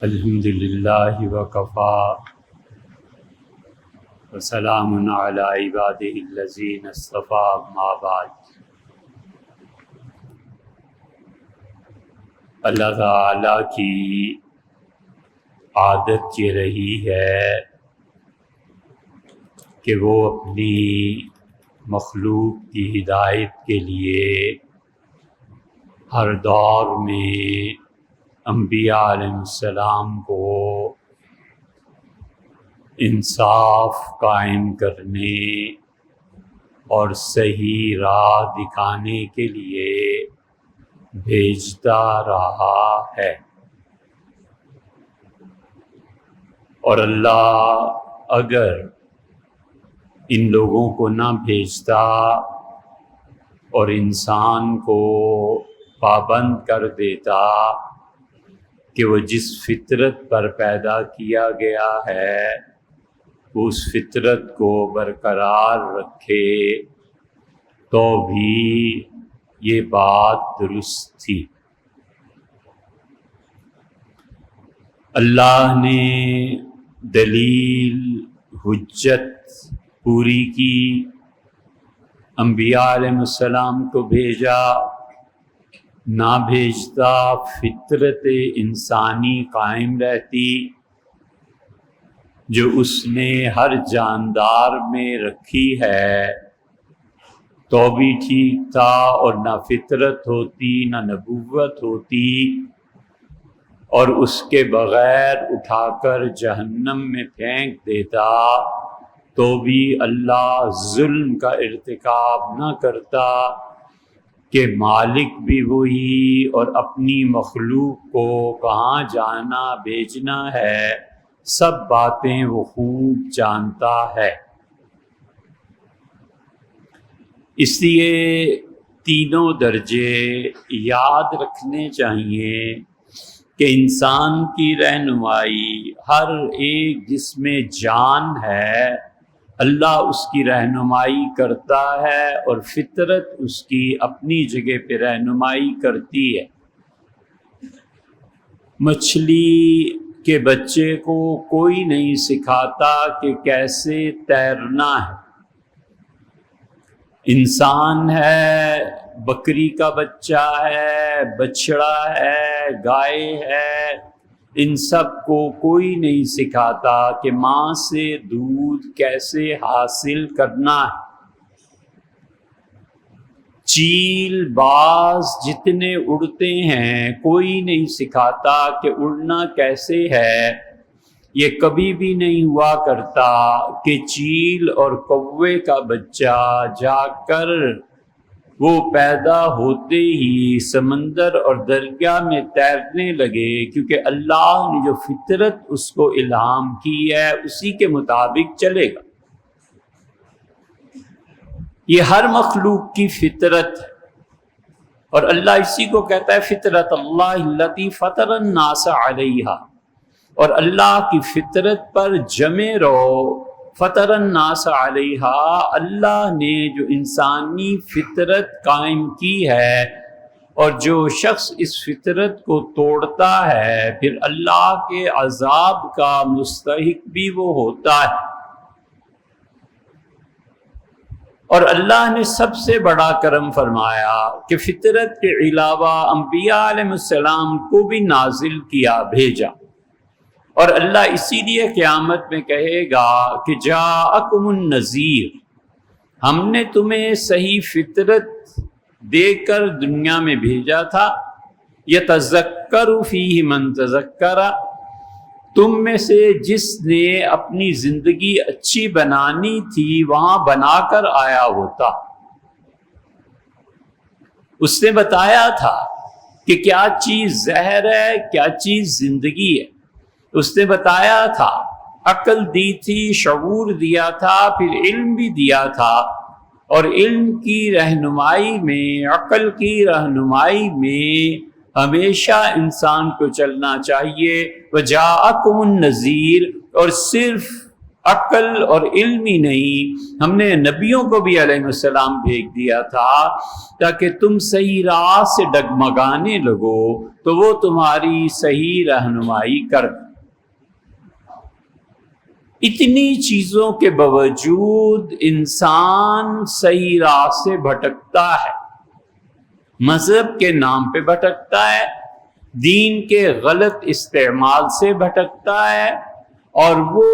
الحمد للہ وکفى وسلام علی عبادہ الذین اصطفیٰ اما بعد۔ اللہ تعالیٰ کی عادت یہ رہی ہے کہ وہ اپنی مخلوق کی ہدایت کے لیے ہر دور میں انبیاء علیہ السلام کو انصاف قائم کرنے اور صحیح راہ دکھانے کے لیے بھیجتا رہا ہے، اور اللہ اگر ان لوگوں کو نہ بھیجتا اور انسان کو پابند کر دیتا کہ وہ جس فطرت پر پیدا کیا گیا ہے اس فطرت کو برقرار رکھے، تو بھی یہ بات درست تھی۔ اللہ نے دلیل حجت پوری کی، انبیاء علیہ السلام کو بھیجا، نہ بھیجتا فطرت انسانی قائم رہتی جو اس نے ہر جاندار میں رکھی ہے، تو بھی ٹھیک تھا، اور نہ فطرت ہوتی نہ نبوت ہوتی، اور اس کے بغیر اٹھا کر جہنم میں پھینک دیتا تو بھی اللہ ظلم کا ارتکاب نہ کرتا کہ مالک بھی وہی اور اپنی مخلوق کو کہاں جانا بھیجنا ہے سب باتیں وہ خوب جانتا ہے۔ اس لیے تینوں درجے یاد رکھنے چاہیے کہ انسان کی رہنمائی ہر ایک جس میں جان ہے اللہ اس کی رہنمائی کرتا ہے، اور فطرت اس کی اپنی جگہ پہ رہنمائی کرتی ہے۔ مچھلی کے بچے کو کوئی نہیں سکھاتا کہ کیسے تیرنا ہے، انسان ہے، بکری کا بچہ ہے، بچڑا ہے، گائے ہے، ان سب کو کوئی نہیں سکھاتا کہ ماں سے دودھ کیسے حاصل کرنا ہے۔ چیل باز جتنے اڑتے ہیں کوئی نہیں سکھاتا کہ اڑنا کیسے ہے۔ یہ کبھی بھی نہیں ہوا کرتا کہ چیل اور کوے کا بچہ جا کر وہ پیدا ہوتے ہی سمندر اور دریا میں تیرنے لگے، کیونکہ اللہ نے جو فطرت اس کو الہام کی ہے اسی کے مطابق چلے گا۔ یہ ہر مخلوق کی فطرت ہے، اور اللہ اسی کو کہتا ہے فطرت اللہ التی فطر الناس علیہا، اور اللہ کی فطرت پر جمے رہو۔ فطر الناس علیہا، اللہ نے جو انسانی فطرت قائم کی ہے، اور جو شخص اس فطرت کو توڑتا ہے پھر اللہ کے عذاب کا مستحق بھی وہ ہوتا ہے۔ اور اللہ نے سب سے بڑا کرم فرمایا کہ فطرت کے علاوہ انبیاء علیہ السلام کو بھی نازل کیا، بھیجا، اور اللہ اسی لیے قیامت میں کہے گا کہ جاءکم النذیر، ہم نے تمہیں صحیح فطرت دے کر دنیا میں بھیجا تھا۔ یتذکر فیہ من تذکر، تم میں سے جس نے اپنی زندگی اچھی بنانی تھی وہاں بنا کر آیا ہوتا، اس نے بتایا تھا کہ کیا چیز زہر ہے کیا چیز زندگی ہے، اس نے بتایا تھا، عقل دی تھی، شعور دیا تھا، پھر علم بھی دیا تھا، اور علم کی رہنمائی میں، عقل کی رہنمائی میں ہمیشہ انسان کو چلنا چاہیے۔ وجاءکم النذیر، اور صرف عقل اور علم ہی نہیں، ہم نے نبیوں کو بھی علیہ السلام بھیج دیا تھا تاکہ تم صحیح راہ سے ڈگمگانے لگو تو وہ تمہاری صحیح رہنمائی کر دیں۔ اتنی چیزوں کے باوجود انسان صحیح راہ سے بھٹکتا ہے، مذہب کے نام پہ بھٹکتا ہے، دین کے غلط استعمال سے بھٹکتا ہے، اور وہ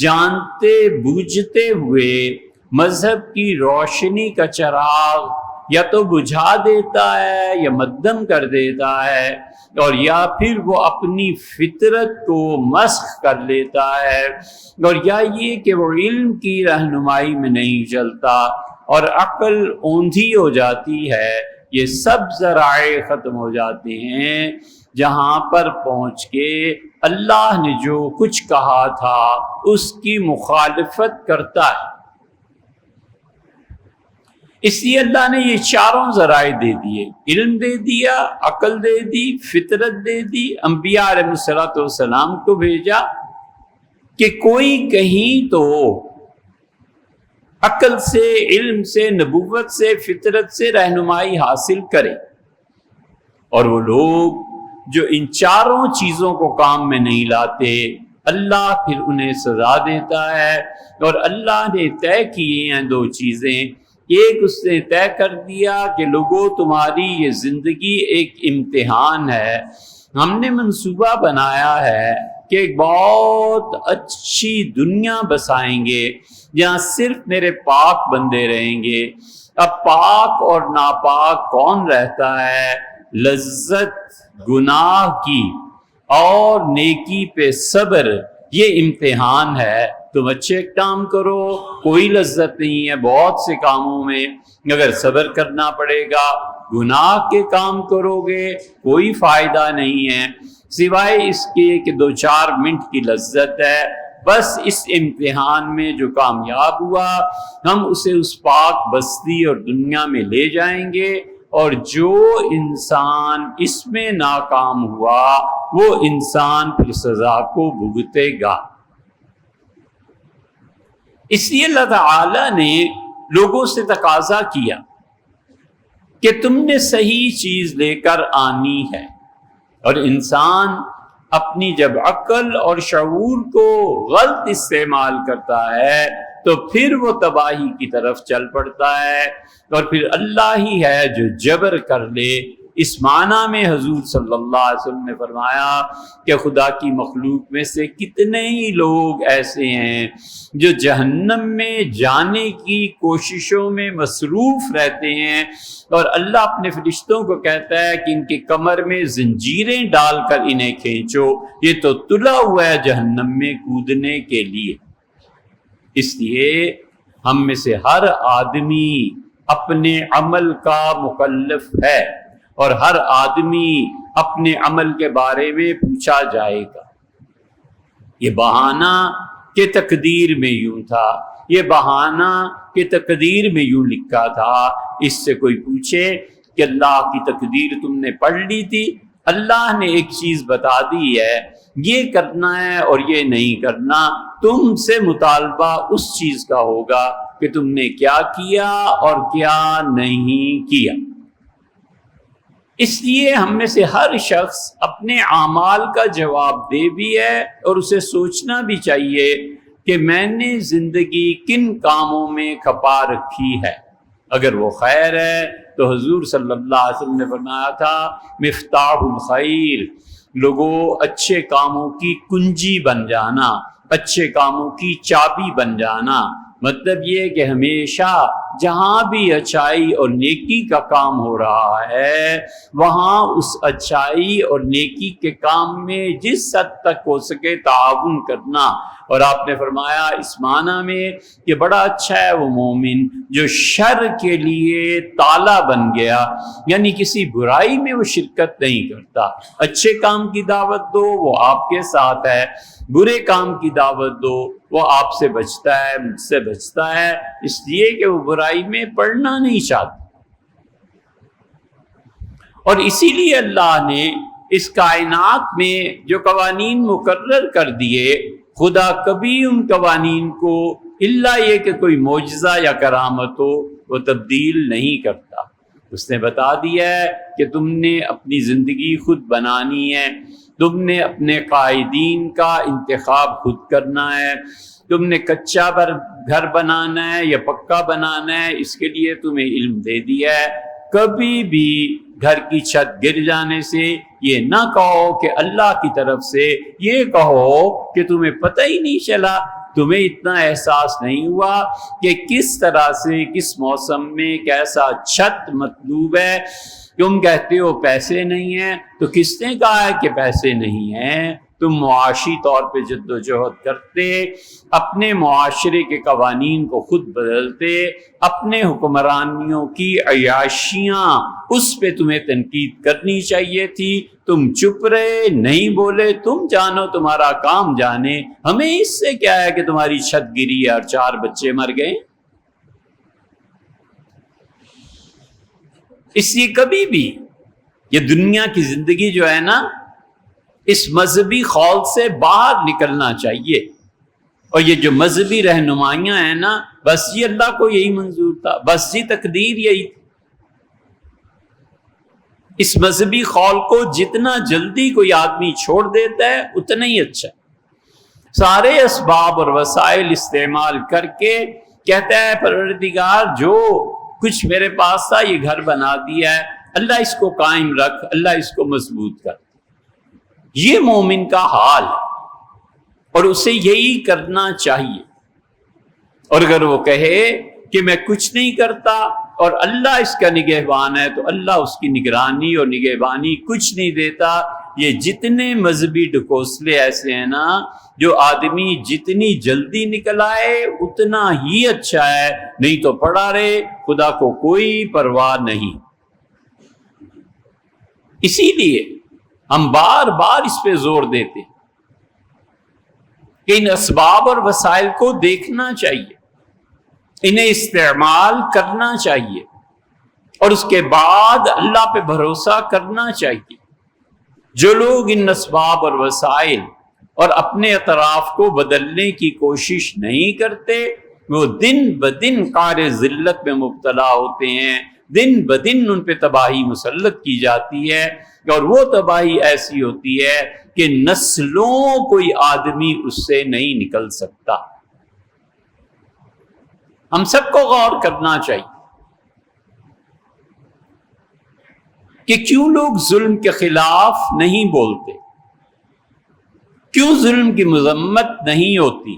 جانتے بوجھتے ہوئے مذہب کی روشنی کا چراغ یا تو بجھا دیتا ہے یا مدھم کر دیتا ہے، اور یا پھر وہ اپنی فطرت کو مسخ کر لیتا ہے، اور یا یہ کہ وہ علم کی رہنمائی میں نہیں چلتا اور عقل اوندھی ہو جاتی ہے۔ یہ سب ذرائع ختم ہو جاتے ہیں جہاں پر پہنچ کے اللہ نے جو کچھ کہا تھا اس کی مخالفت کرتا ہے۔ اس لیے اللہ نے یہ چاروں ذرائع دے دیے، علم دے دیا، عقل دے دی، فطرت دے دی، انبیاء علیہ السلام کو بھیجا کہ کوئی کہیں تو عقل سے، علم سے، نبوت سے، فطرت سے رہنمائی حاصل کرے، اور وہ لوگ جو ان چاروں چیزوں کو کام میں نہیں لاتے اللہ پھر انہیں سزا دیتا ہے۔ اور اللہ نے طے کیے ہیں دو چیزیں، ایک اس نے طے کر دیا کہ لوگوں تمہاری یہ زندگی ایک امتحان ہے، ہم نے منصوبہ بنایا ہے کہ ایک بہت اچھی دنیا بسائیں گے جہاں صرف میرے پاک بندے رہیں گے۔ اب پاک اور ناپاک کون رہتا ہے؟ لذت گناہ کی اور نیکی پہ صبر، یہ امتحان ہے۔ تم اچھے کام کرو، کوئی لذت نہیں ہے بہت سے کاموں میں، اگر صبر کرنا پڑے گا۔ گناہ کے کام کرو گے کوئی فائدہ نہیں ہے سوائے اس کے کہ 2-4 منٹ کی لذت ہے۔ بس اس امتحان میں جو کامیاب ہوا ہم اسے اس پاک بستی اور دنیا میں لے جائیں گے، اور جو انسان اس میں ناکام ہوا وہ انسان پھر سزا کو بھگتے گا۔ اس لیے اللہ تعالی نے لوگوں سے تقاضا کیا کہ تم نے صحیح چیز لے کر آنی ہے، اور انسان اپنی جب عقل اور شعور کو غلط استعمال کرتا ہے تو پھر وہ تباہی کی طرف چل پڑتا ہے، اور پھر اللہ ہی ہے جو جبر کر لے۔ اس معنی میں حضور صلی اللہ علیہ وسلم نے فرمایا کہ خدا کی مخلوق میں سے کتنے ہی لوگ ایسے ہیں جو جہنم میں جانے کی کوششوں میں مصروف رہتے ہیں، اور اللہ اپنے فرشتوں کو کہتا ہے کہ ان کی کمر میں زنجیریں ڈال کر انہیں کھینچو، یہ تو تلا ہوا ہے جہنم میں کودنے کے لیے۔ اس لیے ہم میں سے ہر آدمی اپنے عمل کا مکلف ہے، اور ہر آدمی اپنے عمل کے بارے میں پوچھا جائے گا۔ یہ بہانہ کہ تقدیر میں یوں تھا، یہ بہانہ کہ تقدیر میں یوں لکھا تھا، اس سے کوئی پوچھے کہ اللہ کی تقدیر تم نے پڑھ لی تھی؟ اللہ نے ایک چیز بتا دی ہے، یہ کرنا ہے اور یہ نہیں کرنا، تم سے مطالبہ اس چیز کا ہوگا کہ تم نے کیا کیا اور کیا نہیں کیا۔ اس لیے ہم میں سے ہر شخص اپنے اعمال کا جواب دے بھی ہے، اور اسے سوچنا بھی چاہیے کہ میں نے زندگی کن کاموں میں کھپا رکھی ہے۔ اگر وہ خیر ہے تو حضور صلی اللہ علیہ وسلم نے فرمایا تھا مفتاح الخیر، لوگوں اچھے کاموں کی کنجی بن جانا، اچھے کاموں کی چابی بن جانا۔ مطلب یہ کہ ہمیشہ جہاں بھی اچھائی اور نیکی کا کام ہو رہا ہے وہاں اس اچھائی اور نیکی کے کام میں جس حد تک ہو سکے تعاون کرنا۔ اور آپ نے فرمایا اس معنی میں کہ بڑا اچھا ہے وہ مومن جو شر کے لیے تالا بن گیا، یعنی کسی برائی میں وہ شرکت نہیں کرتا۔ اچھے کام کی دعوت دو وہ آپ کے ساتھ ہے، برے کام کی دعوت دو وہ آپ سے بچتا ہے، مجھ سے بچتا ہے، اس لیے کہ وہ برائی میں پڑنا نہیں چاہتا۔ اور اسی لیے اللہ نے اس کائنات میں جو قوانین مقرر کر دیے خدا کبھی ان قوانین کو الا یہ کہ کوئی معجزہ یا کرامت ہو وہ تبدیل نہیں کرتا۔ اس نے بتا دیا ہے کہ تم نے اپنی زندگی خود بنانی ہے، تم نے اپنے قائدین کا انتخاب خود کرنا ہے، تم نے کچا گھر بنانا ہے یا پکا بنانا ہے، اس کے لیے تمہیں علم دے دیا ہے۔ کبھی بھی گھر کی چھت گر جانے سے یہ نہ کہو کہ اللہ کی طرف سے، یہ کہو کہ تمہیں پتہ ہی نہیں چلا، تمہیں اتنا احساس نہیں ہوا کہ کس طرح سے کس موسم میں کیسا چھت مطلوب ہے۔ تم کہتے ہو پیسے نہیں ہیں، تو کس نے کہا ہے کہ پیسے نہیں ہیں؟ تم معاشی طور پہ جد و جہد کرتے، اپنے معاشرے کے قوانین کو خود بدلتے، اپنے حکمرانیوں کی عیاشیاں، اس پہ تمہیں تنقید کرنی چاہیے تھی، تم چپ رہے، نہیں بولے۔ تم جانو، تمہارا کام جانے، ہمیں اس سے کیا ہے کہ تمہاری چھت گری اور 4 بچے مر گئے۔ اس لیے کبھی بھی یہ دنیا کی زندگی جو ہے نا، اس مذہبی خول سے باہر نکلنا چاہیے۔ اور یہ جو مذہبی رہنمائیاں ہیں نا، بس یہ اللہ کو یہی منظور تھا، بس یہ تقدیر یہی تھی۔ اس مذہبی خول کو جتنا جلدی کوئی آدمی چھوڑ دیتا ہے اتنا ہی اچھا ہے۔ سارے اسباب اور وسائل استعمال کر کے کہتا ہے پروردگار جو کچھ میرے پاس تھا یہ گھر بنا دیا ہے، اللہ اس کو قائم رکھ، اللہ اس کو مضبوط کر۔ یہ مومن کا حال ہے اور اسے یہی کرنا چاہیے۔ اور اگر وہ کہے کہ میں کچھ نہیں کرتا اور اللہ اس کا نگہبان ہے، تو اللہ اس کی نگرانی اور نگہبانی کچھ نہیں دیتا۔ یہ جتنے مذہبی ڈکوسلے ایسے ہیں نا، جو آدمی جتنی جلدی نکل آئے اتنا ہی اچھا ہے، نہیں تو پڑا رہے، خدا کو کوئی پرواہ نہیں۔ اسی لیے ہم بار بار اس پہ زور دیتے کہ ان اسباب اور وسائل کو دیکھنا چاہیے، انہیں استعمال کرنا چاہیے، اور اس کے بعد اللہ پہ بھروسہ کرنا چاہیے۔ جو لوگ ان اسباب اور وسائل اور اپنے اطراف کو بدلنے کی کوشش نہیں کرتے، وہ دن بدن قعر ذلت میں مبتلا ہوتے ہیں، دن بدن ان پہ تباہی مسلط کی جاتی ہے، اور وہ تباہی ایسی ہوتی ہے کہ نسلوں کوئی آدمی اس سے نہیں نکل سکتا۔ ہم سب کو غور کرنا چاہیے کہ کیوں لوگ ظلم کے خلاف نہیں بولتے، کیوں ظلم کی مذمت نہیں ہوتی،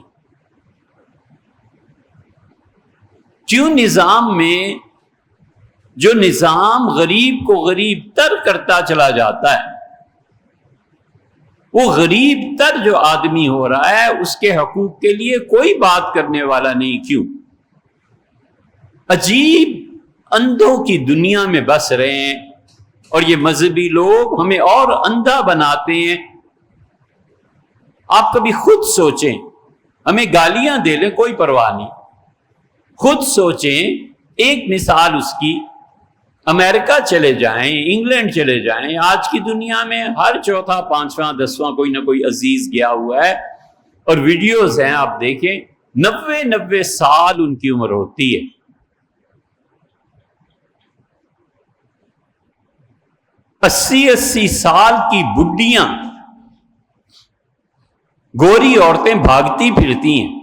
کیوں نظام میں جو نظام غریب کو غریب تر کرتا چلا جاتا ہے، وہ غریب تر جو آدمی ہو رہا ہے اس کے حقوق کے لیے کوئی بات کرنے والا نہیں؟ کیوں؟ عجیب اندھوں کی دنیا میں بس رہے ہیں، اور یہ مذہبی لوگ ہمیں اور اندھا بناتے ہیں۔ آپ کبھی خود سوچیں، ہمیں گالیاں دے لیں کوئی پرواہ نہیں، خود سوچیں، ایک مثال اس کی، امریکہ چلے جائیں، انگلینڈ چلے جائیں، آج کی دنیا میں ہر چوتھا، پانچواں، 10واں کوئی نہ کوئی عزیز گیا ہوا ہے، اور ویڈیوز ہیں آپ دیکھیں، 90 سال ان کی عمر ہوتی ہے۔ 80 سال کی بڈھیاں، گوری عورتیں بھاگتی پھرتی ہیں،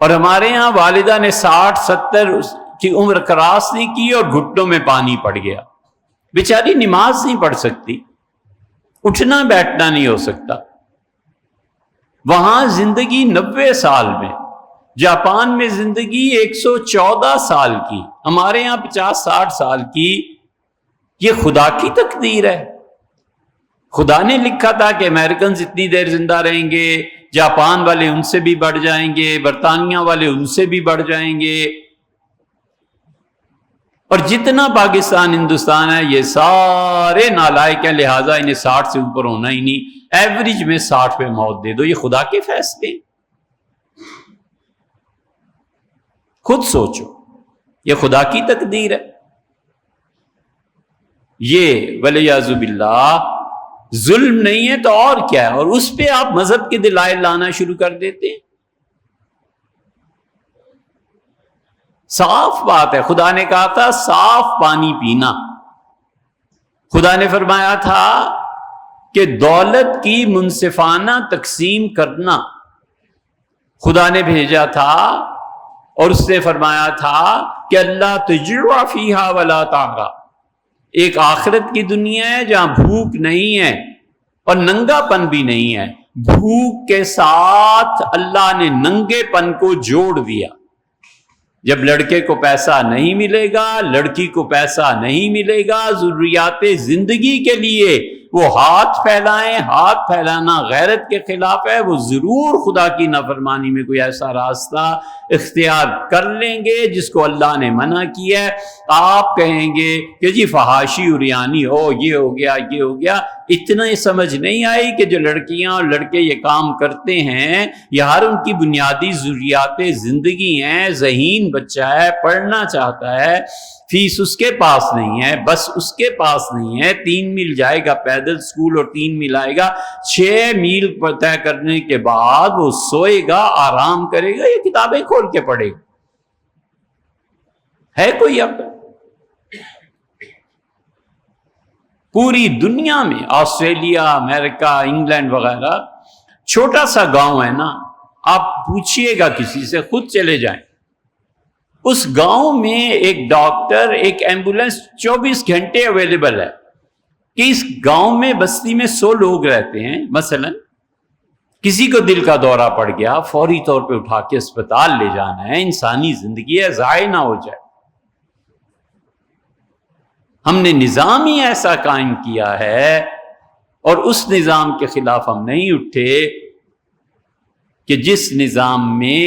اور ہمارے ہاں والدہ نے 60-70 کی عمر کراس نہیں کی اور گھٹنوں میں پانی پڑ گیا، بیچاری نماز نہیں پڑھ سکتی، اٹھنا بیٹھنا نہیں ہو سکتا۔ وہاں زندگی 90 سال میں، جاپان میں زندگی 114 سال کی، ہمارے یہاں 50-60 سال کی۔ یہ خدا کی تقدیر ہے۔ خدا نے لکھا تھا کہ امریکنز اتنی دیر زندہ رہیں گے، جاپان والے ان سے بھی بڑھ جائیں گے، برطانیہ والے ان سے بھی بڑھ جائیں گے، اور جتنا پاکستان ہندوستان ہے یہ سارے نالائق ہیں، لہٰذا انہیں 60 سے اوپر ہونا ہی نہیں، ایوریج میں 60 پہ موت دے دو۔ یہ خدا کے فیصلے، خود سوچو، یہ خدا کی تقدیر ہے۔ یہ ولیعذ باللہ ظلم نہیں ہے تو اور کیا ہے؟ اور اس پہ آپ مذہب کے دلائل لانا شروع کر دیتے ہیں۔ صاف بات ہے، خدا نے کہا تھا صاف پانی پینا۔ خدا نے فرمایا تھا کہ دولت کی منصفانہ تقسیم کرنا۔ خدا نے بھیجا تھا اور اس نے فرمایا تھا کہ اللہ تجوع فیہا ولا تعرا، ایک آخرت کی دنیا ہے جہاں بھوک نہیں ہے اور ننگا پن بھی نہیں ہے۔ بھوک کے ساتھ اللہ نے ننگے پن کو جوڑ دیا۔ جب لڑکے کو پیسہ نہیں ملے گا، لڑکی کو پیسہ نہیں ملے گا ضروریات زندگی کے لیے، وہ ہاتھ پھیلائیں۔ ہاتھ پھیلانا غیرت کے خلاف ہے۔ وہ ضرور خدا کی نافرمانی میں کوئی ایسا راستہ اختیار کر لیں گے جس کو اللہ نے منع کیا ہے۔ آپ کہیں گے کہ جی فحاشی عریانی ہو، یہ ہو گیا، یہ ہو گیا۔ اتنا ہی سمجھ نہیں آئی کہ جو لڑکیاں اور لڑکے یہ کام کرتے ہیں، یہ ہر ان کی بنیادی ضروریات زندگی ہیں۔ ذہین بچہ ہے، پڑھنا چاہتا ہے، فیس اس کے پاس نہیں ہے، بس اس کے پاس نہیں ہے، 3 میل جائے گا پیدل اسکول اور 3 میل آئے گا، 6 میل طے کرنے کے بعد وہ سوئے گا، آرام کرے گا، یہ کتابیں کھول کے پڑھے گا۔ ہے کوئی عقل؟ پوری دنیا میں، آسٹریلیا، امریکہ، انگلینڈ وغیرہ، چھوٹا سا گاؤں ہے نا، آپ پوچھئے گا کسی سے، خود چلے جائیں، اس گاؤں میں ایک ڈاکٹر، ایک ایمبولینس 24 گھنٹے اویلیبل ہے کہ اس گاؤں میں بستی میں 100 لوگ رہتے ہیں، مثلا کسی کو دل کا دورہ پڑ گیا، فوری طور پہ اٹھا کے اسپتال لے جانا ہے، انسانی زندگی ہے، ضائع نہ ہو جائے۔ ہم نے نظام ہی ایسا قائم کیا ہے اور اس نظام کے خلاف ہم نہیں اٹھے کہ جس نظام میں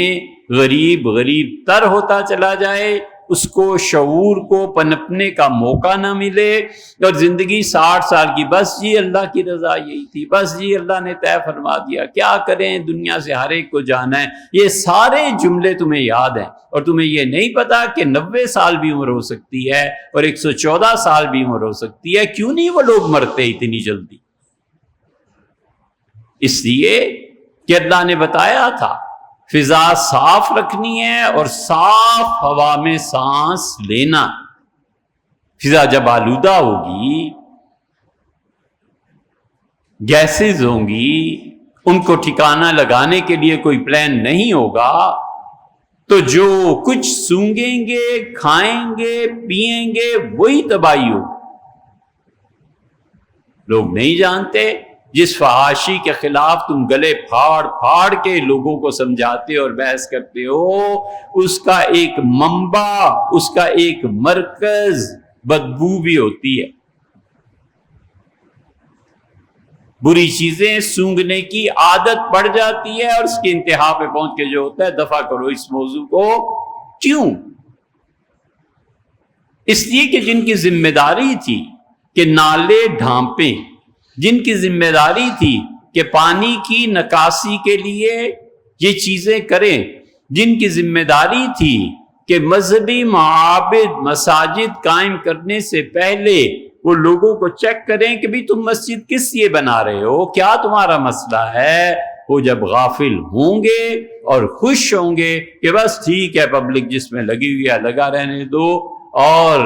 غریب غریب تر ہوتا چلا جائے، اس کو شعور کو پنپنے کا موقع نہ ملے، اور زندگی 60 سال کی، بس جی اللہ کی رضا یہی تھی، بس جی اللہ نے طے فرما دیا، کیا کریں، دنیا سے ہر ایک کو جانا ہے۔ یہ سارے جملے تمہیں یاد ہیں اور تمہیں یہ نہیں پتا کہ 90 سال بھی عمر ہو سکتی ہے اور 114 سال بھی عمر ہو سکتی ہے۔ کیوں نہیں وہ لوگ مرتے اتنی جلدی؟ اس لیے کہ اللہ نے بتایا تھا فضا صاف رکھنی ہے اور صاف ہوا میں سانس لینا۔ فضا جب آلودہ ہوگی، گیسز ہوں گی، ان کو ٹھکانہ لگانے کے لیے کوئی پلان نہیں ہوگا، تو جو کچھ سونگیں گے، کھائیں گے، پیئیں گے، وہی تباہی ہوگی۔ لوگ نہیں جانتے جس فحاشی کے خلاف تم گلے پھاڑ پھاڑ کے لوگوں کو سمجھاتے اور بحث کرتے ہو، اس کا ایک منبع، اس کا ایک مرکز بدبو بھی ہوتی ہے۔ بری چیزیں سونگنے کی عادت پڑ جاتی ہے اور اس کی انتہا پہ پہنچ کے جو ہوتا ہے، دفع کرو اس موضوع کو۔ کیوں؟ اس لیے کہ جن کی ذمہ داری تھی کہ نالے ڈھانپیں، جن کی ذمہ داری تھی کہ پانی کی نکاسی کے لیے یہ چیزیں کریں، جن کی ذمہ داری تھی کہ مذہبی معابد، مساجد قائم کرنے سے پہلے وہ لوگوں کو چیک کریں کہ بھی تم مسجد کس لیے بنا رہے ہو، کیا تمہارا مسئلہ ہے، وہ جب غافل ہوں گے اور خوش ہوں گے کہ بس ٹھیک ہے، پبلک جس میں لگی ہوئی ہے لگا رہنے دو، اور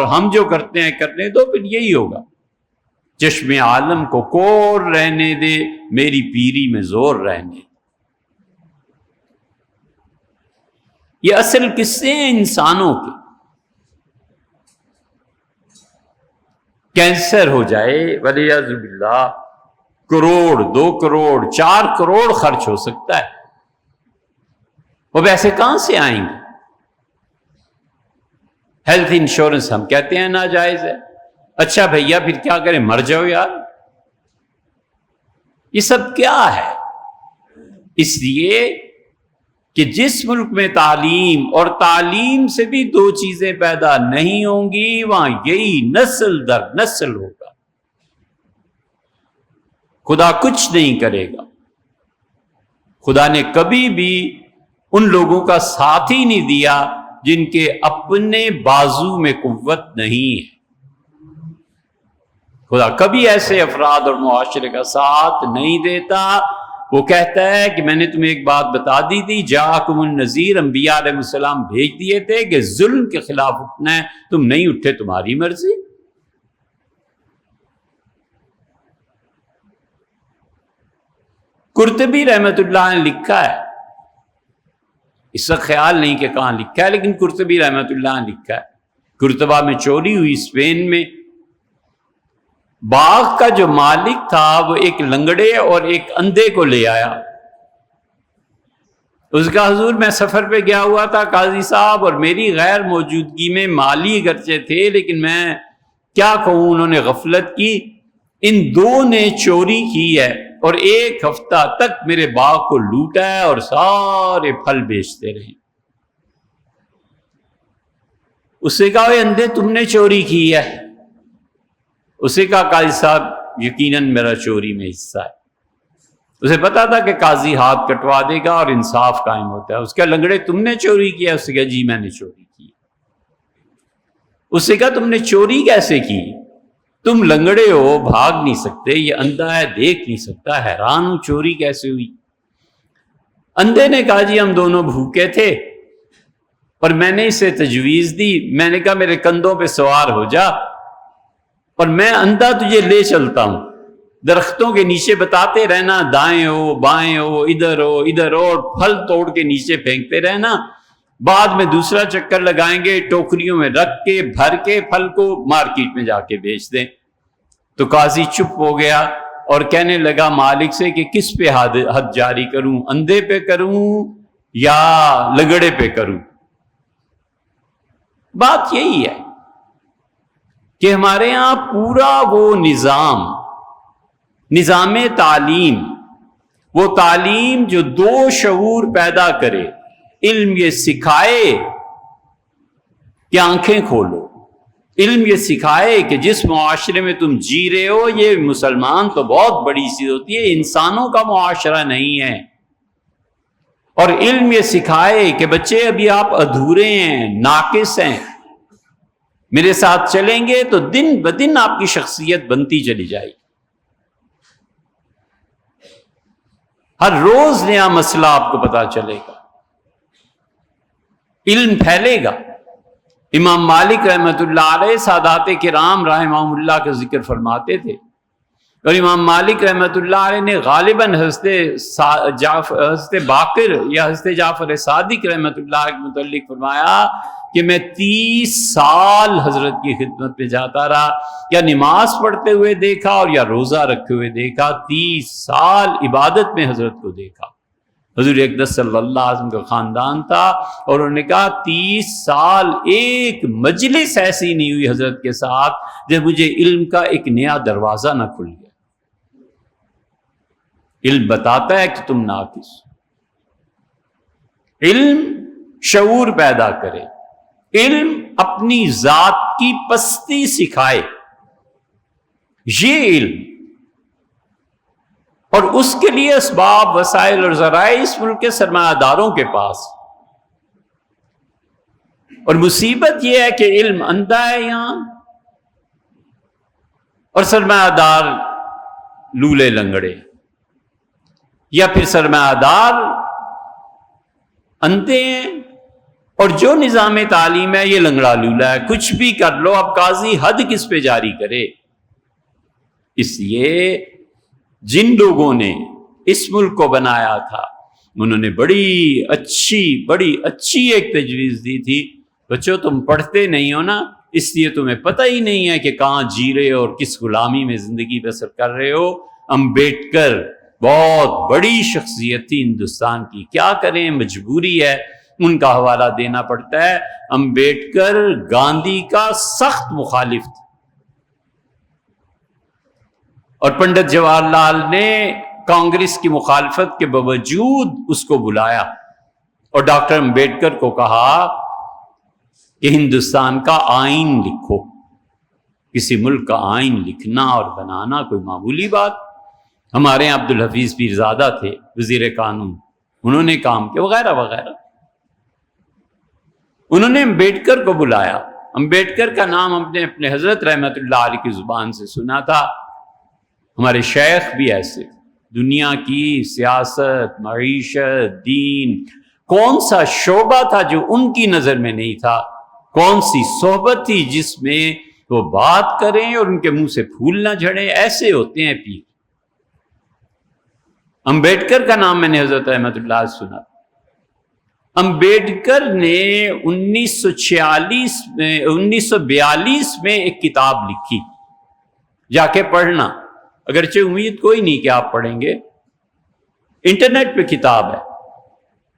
ہم جو کرتے ہیں کرنے دو، پھر یہی ہوگا۔ چشم عالم کو کور رہنے دے، میری پیری میں زور رہنے۔ یہ اصل قصے ہیں انسانوں کے۔ کینسر ہو جائے والعیاذ باللہ، کروڑ، 2 کروڑ، 4 کروڑ خرچ ہو سکتا ہے، وہ پیسے کہاں سے آئیں گے؟ ہیلتھ انشورنس ہم کہتے ہیں ناجائز ہے۔ اچھا بھیا پھر کیا کریں، مر جاؤ یار۔ یہ سب کیا ہے؟ اس لیے کہ جس ملک میں تعلیم اور تعلیم سے بھی 2 چیزیں پیدا نہیں ہوں گی، وہاں یہی نسل در نسل ہوگا۔ خدا کچھ نہیں کرے گا۔ خدا نے کبھی بھی ان لوگوں کا ساتھ ہی نہیں دیا جن کے اپنے بازو میں قوت نہیں ہے۔ خدا کبھی ایسے افراد اور معاشرے کا ساتھ نہیں دیتا۔ وہ کہتا ہے کہ میں نے تمہیں ایک بات بتا دی تھی، جاءکم النذیر، انبیاء علیہ السلام بھیج دیے تھے کہ ظلم کے خلاف اٹھنا ہے، تم نہیں اٹھے، تمہاری مرضی۔ قرطبی رحمت اللہ نے لکھا ہے، اس کا خیال نہیں کہ کہاں لکھا ہے، لیکن قرطبی رحمت اللہ نے لکھا ہے، قرطبہ میں چوری ہوئی اسپین میں، باغ کا جو مالک تھا وہ ایک لنگڑے اور ایک اندھے کو لے آیا۔ اس کا حضور میں سفر پہ گیا ہوا تھا قاضی صاحب، اور میری غیر موجودگی میں مالی گرچہ تھے لیکن میں کیا کہوں، انہوں نے غفلت کی، ان دو نے چوری کی ہے اور ایک ہفتہ تک میرے باغ کو لوٹا ہے اور سارے پھل بیچتے رہے۔ اس سے کہا، اے اندھے، تم نے چوری کی ہے؟ اسے کہا، قاضی صاحب یقیناً میرا چوری میں حصہ ہے۔ اسے پتا تھا کہ قاضی ہاتھ کٹوا دے گا اور انصاف قائم ہوتا ہے۔ اس کا لنگڑے، تم نے چوری کیا؟ اس سے کہا، جی میں نے چوری کی۔ اس سے کہا، تم نے چوری کیسے کی؟ تم لنگڑے ہو، بھاگ نہیں سکتے، یہ اندھا ہے، دیکھ نہیں سکتا، حیران ہوں چوری کیسے ہوئی۔ اندھے نے کہا، جی ہم دونوں بھوکے تھے اور میں نے اسے تجویز دی، میں نے کہا میرے کندھوں پہ سوار ہو جا اور میں اندھا تجھے لے چلتا ہوں، درختوں کے نیچے بتاتے رہنا، دائیں ہو بائیں ہو ادھر ہو، اور پھل توڑ کے نیچے پھینکتے رہنا، بعد میں دوسرا چکر لگائیں گے، ٹوکریوں میں رکھ کے بھر کے پھل کو مارکیٹ میں جا کے بیچ دیں۔ تو قاضی چپ ہو گیا اور کہنے لگا مالک سے کہ کس پہ حد جاری کروں، اندھے پہ کروں یا لنگڑے پہ کروں؟ بات یہی ہے کہ ہمارے ہاں پورا وہ نظام تعلیم، وہ تعلیم جو دو شعور پیدا کرے، علم یہ سکھائے کہ آنکھیں کھولو، علم یہ سکھائے کہ جس معاشرے میں تم جی رہے ہو یہ مسلمان تو بہت بڑی چیز ہوتی ہے، انسانوں کا معاشرہ نہیں ہے، اور علم یہ سکھائے کہ بچے ابھی آپ ادھورے ہیں، ناقص ہیں، میرے ساتھ چلیں گے تو دن بدن آپ کی شخصیت بنتی چلی جائے گی، ہر روز نیا مسئلہ آپ کو پتا چلے گا، علم پھیلے گا۔ امام مالک رحمت اللہ علیہ سادات کرام رحمہم اللہ کا ذکر فرماتے تھے، اور امام مالک رحمت اللہ علیہ نے غالباً حضرت باقر یا حضرت جعفر صادق رحمت اللہ کے متعلق فرمایا کہ میں 30 سال حضرت کی خدمت پہ جاتا رہا، یا نماز پڑھتے ہوئے دیکھا اور یا روزہ رکھے ہوئے دیکھا، 30 سال عبادت میں حضرت کو دیکھا۔ حضور اقدس صلی اللہ علیہ وسلم کا خاندان تھا، اور انہوں نے کہا 30 سال ایک مجلس ایسی نہیں ہوئی حضرت کے ساتھ جب مجھے علم کا ایک نیا دروازہ نہ کھل گیا۔ علم بتاتا ہے کہ تم ناقص، علم شعور پیدا کرے، علم اپنی ذات کی پستی سکھائے، یہ علم، اور اس کے لیے اسباب، وسائل اور ذرائع اس ملک کے سرمایہ داروں کے پاس، اور مصیبت یہ ہے کہ علم اندھا ہے یہاں، اور سرمایہ دار لولے لنگڑے، یا پھر سرمایہ دار اندھے ہیں، اور جو نظام تعلیم ہے یہ لنگڑا لولا ہے، کچھ بھی کر لو، اب قاضی حد کس پہ جاری کرے؟ اس لیے جن لوگوں نے اس ملک کو بنایا تھا انہوں نے بڑی اچھی ایک تجویز دی تھی، بچوں تم پڑھتے نہیں ہو نا، اس لیے تمہیں پتہ ہی نہیں ہے کہ کہاں جی رہے ہو اور کس غلامی میں زندگی بسر کر رہے ہو۔ امبیڈکر بہت بڑی شخصیت تھی ہندوستان کی، کیا کریں، مجبوری ہے، ان کا حوالہ دینا پڑتا ہے۔ امبیڈکر گاندھی کا سخت مخالف تھا، اور پنڈت جواہر لال نے کانگریس کی مخالفت کے باوجود اس کو بلایا اور ڈاکٹر امبیڈکر کو کہا کہ ہندوستان کا آئین لکھو۔ کسی ملک کا آئین لکھنا اور بنانا کوئی معمولی بات؟ ہمارے یہاں عبدالحفیظ پیرزادہ تھے وزیر قانون، انہوں نے کام کیا وغیرہ وغیرہ۔ انہوں نے امبیڈکر کو بلایا امبیڈکر کا نام ہم نے اپنے حضرت رحمت اللہ علیہ کی زبان سے سنا تھا. ہمارے شیخ بھی ایسے. دنیا کی سیاست، معیشت، دین، کون سا شعبہ تھا جو ان کی نظر میں نہیں تھا؟ کون سی صحبت تھی جس میں وہ بات کریں اور ان کے منہ سے پھول نہ جھڑیں؟ ایسے ہوتے ہیں پیر. امبیڈکر کا نام میں نے حضرت رحمت اللہ سے سنا. امبیڈکر نے 1942 میں ایک کتاب لکھی، جا کے پڑھنا، اگرچہ امید کوئی نہیں کہ آپ پڑھیں گے، انٹرنیٹ پہ کتاب ہے.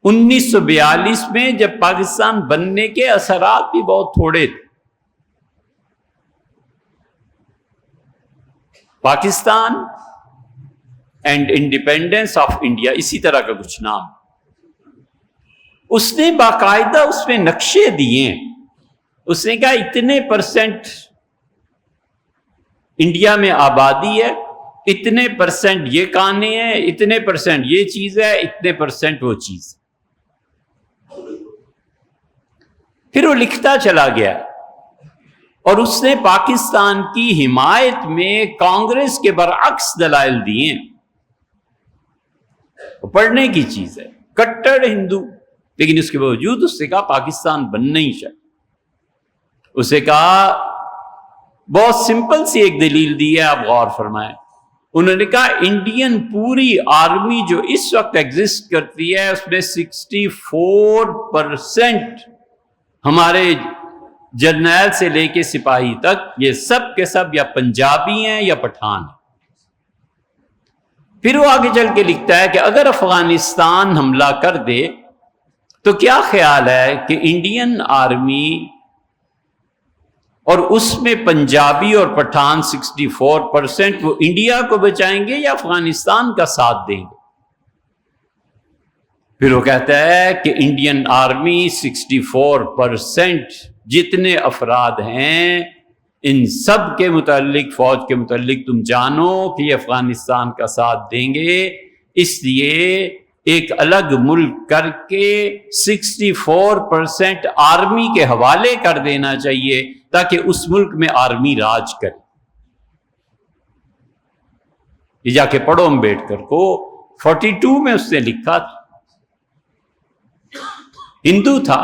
1942 میں جب پاکستان بننے کے اثرات بھی بہت تھوڑے تھے. Pakistan and independence of India, اسی طرح کا کچھ نام. اس نے باقاعدہ اس میں نقشے دیے. اس نے کہا اتنے % انڈیا میں آبادی ہے، اتنے % یہ کانے ہیں، اتنے % یہ چیز ہے، اتنے % وہ چیز. پھر وہ لکھتا چلا گیا اور اس نے پاکستان کی حمایت میں کانگریس کے برعکس دلائل دیے. پڑھنے کی چیز ہے، کٹڑ ہندو، لیکن اس کے باوجود اس نے کہا پاکستان بننا ہی چاہیے. اس نے کہا بہت سمپل سی ایک دلیل دی ہے، آپ غور فرمائیں. انہوں نے کہا انڈین پوری آرمی جو اس وقت ایگزسٹ کرتی ہے اس میں 64% ہمارے جرنیل سے لے کے سپاہی تک یہ سب کے سب یا پنجابی ہیں یا پٹھان ہیں. پھر وہ آگے چل کے لکھتا ہے کہ اگر افغانستان حملہ کر دے تو کیا خیال ہے کہ انڈین آرمی اور اس میں پنجابی اور پٹھان 64% وہ انڈیا کو بچائیں گے یا افغانستان کا ساتھ دیں گے؟ پھر وہ کہتا ہے کہ انڈین آرمی 64% جتنے افراد ہیں ان سب کے متعلق، فوج کے متعلق تم جانو کہ یہ افغانستان کا ساتھ دیں گے، اس لیے ایک الگ ملک کر کے 64% آرمی کے حوالے کر دینا چاہیے تاکہ اس ملک میں آرمی راج کرے. یہ جا کے پڑھو امبیڈکر کو. 42 میں اس نے لکھا تھا. ہندو تھا.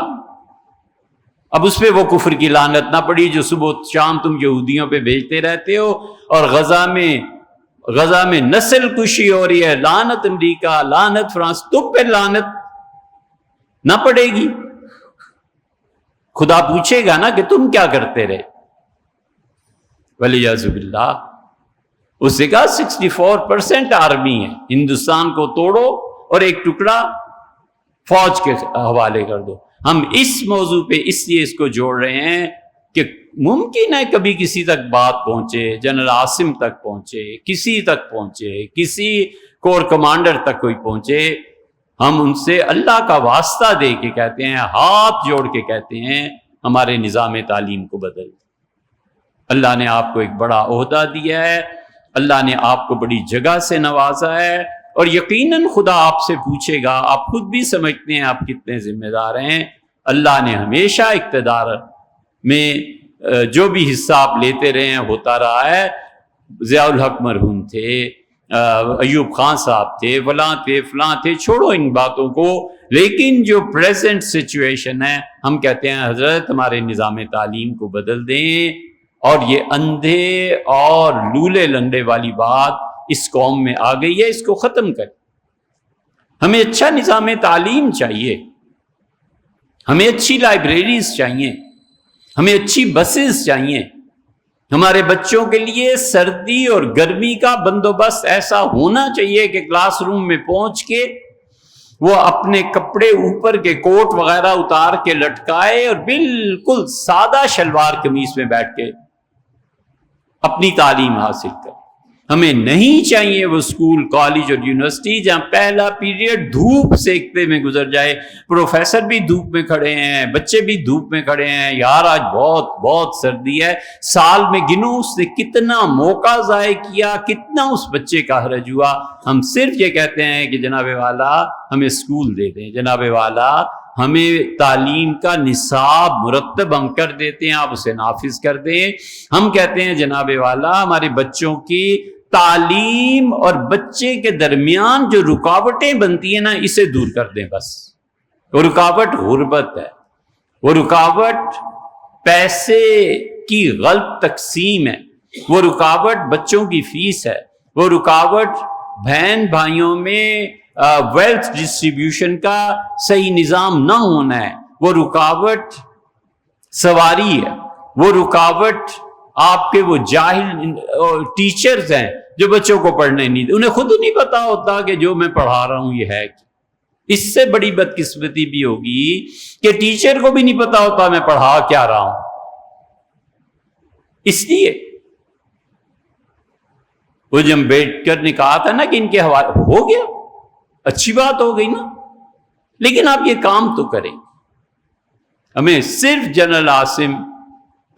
اب اس پہ وہ کفر کی لعنت نہ پڑی جو صبح شام تم یہودیوں پہ بھیجتے رہتے ہو، اور غزہ میں نسل کشی ہو رہی ہے، لعنت امریکہ، لعنت فرانس. تم پہ لعنت نہ پڑے گی؟ خدا پوچھے گا نا کہ تم کیا کرتے رہے. ولیعذ باللہ. اس نے کہا 64% آرمی ہے، ہندوستان کو توڑو اور ایک ٹکڑا فوج کے حوالے کر دو. ہم اس موضوع پہ اس لیے اس کو جوڑ رہے ہیں کہ ممکن ہے کبھی کسی تک بات پہنچے، جنرل عاصم تک پہنچے، کسی تک پہنچے، کسی کور کمانڈر تک کوئی پہنچے. ہم ان سے اللہ کا واسطہ دے کے کہتے ہیں، ہاتھ جوڑ کے کہتے ہیں ہمارے نظام تعلیم کو بدل. اللہ نے آپ کو ایک بڑا عہدہ دیا ہے، اللہ نے آپ کو بڑی جگہ سے نوازا ہے، اور یقیناً خدا آپ سے پوچھے گا. آپ خود بھی سمجھتے ہیں آپ کتنے ذمہ دار ہیں. اللہ نے ہمیشہ اقتدار میں جو بھی حصہ آپ لیتے رہے ہیں ہوتا رہا ہے. ضیاء الحق مرحوم تھے، ایوب خان صاحب تھے، فلاں تھے، چھوڑو ان باتوں کو. لیکن جو پریزنٹ سچویشن ہے، ہم کہتے ہیں حضرت ہمارے نظام تعلیم کو بدل دیں، اور یہ اندھے اور لولے لنڈے والی بات اس قوم میں آ گئی ہے، اس کو ختم کریں. ہمیں اچھا نظام تعلیم چاہیے، ہمیں اچھی لائبریریز چاہیے، ہمیں اچھی بسز چاہیے. ہمارے بچوں کے لیے سردی اور گرمی کا بندوبست ایسا ہونا چاہیے کہ کلاس روم میں پہنچ کے وہ اپنے کپڑے اوپر کے کوٹ وغیرہ اتار کے لٹکائے اور بالکل سادہ شلوار قمیص میں بیٹھ کے اپنی تعلیم حاصل کرے. ہمیں نہیں چاہیے وہ اسکول، کالج اور یونیورسٹی جہاں پہلا پیریڈ دھوپ سیکتے میں گزر جائے، پروفیسر بھی دھوپ میں کھڑے ہیں، بچے بھی دھوپ میں کھڑے ہیں. یار آج بہت بہت سردی ہے. سال میں گنو اس نے کتنا موقع ضائع کیا، کتنا اس بچے کا حرج ہوا. ہم صرف یہ کہتے ہیں کہ جناب والا ہمیں اسکول دے دیں، جناب والا ہمیں تعلیم کا نصاب مرتب ہم کر دیتے ہیں، آپ اسے نافذ کر دیں۔ ہم کہتے ہیں جناب والا ہمارے بچوں کی تعلیم اور بچے کے درمیان جو رکاوٹیں بنتی ہیں نا، اسے دور کر دیں بس۔ وہ رکاوٹ غربت ہے، وہ رکاوٹ پیسے کی غلط تقسیم ہے، وہ رکاوٹ بچوں کی فیس ہے، وہ رکاوٹ بہن بھائیوں میں ویلتھ ڈسٹریبیوشن کا صحیح نظام نہ ہونا ہے، وہ رکاوٹ سواری ہے، وہ رکاوٹ آپ کے وہ جاہل ٹیچرز ہیں جو بچوں کو پڑھنے نہیں دے، انہیں خود ہی نہیں پتا ہوتا کہ جو میں پڑھا رہا ہوں یہ ہے کیا۔ اس سے بڑی بدقسمتی بھی ہوگی کہ ٹیچر کو بھی نہیں پتا ہوتا میں پڑھا کیا رہا ہوں۔ اس لیے وہ جب امبیڈکر نے کہا تھا نا کہ ان کے حوالے ہو گیا، اچھی بات ہو گئی نا، لیکن آپ یہ کام تو کریں، ہمیں صرف جنرل عاصم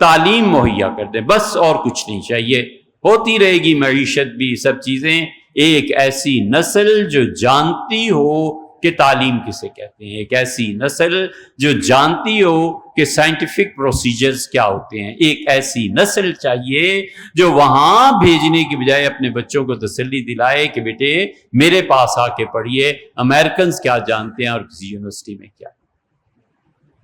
تعلیم مہیا کر دیں بس، اور کچھ نہیں چاہیے۔ ہوتی رہے گی معیشت بھی، سب چیزیں، ایک ایسی نسل جو جانتی ہو کہ تعلیم کسے کہتے ہیں، ایک ایسی نسل جو جانتی ہو کہ سائنٹیفک پروسیجرز کیا ہوتے ہیں، ایک ایسی نسل چاہیے جو وہاں بھیجنے کی بجائے اپنے بچوں کو تسلی دلائے کہ بیٹے میرے پاس آ کے پڑھیے، امریکنز کیا جانتے ہیں اور کسی یونیورسٹی میں کیا۔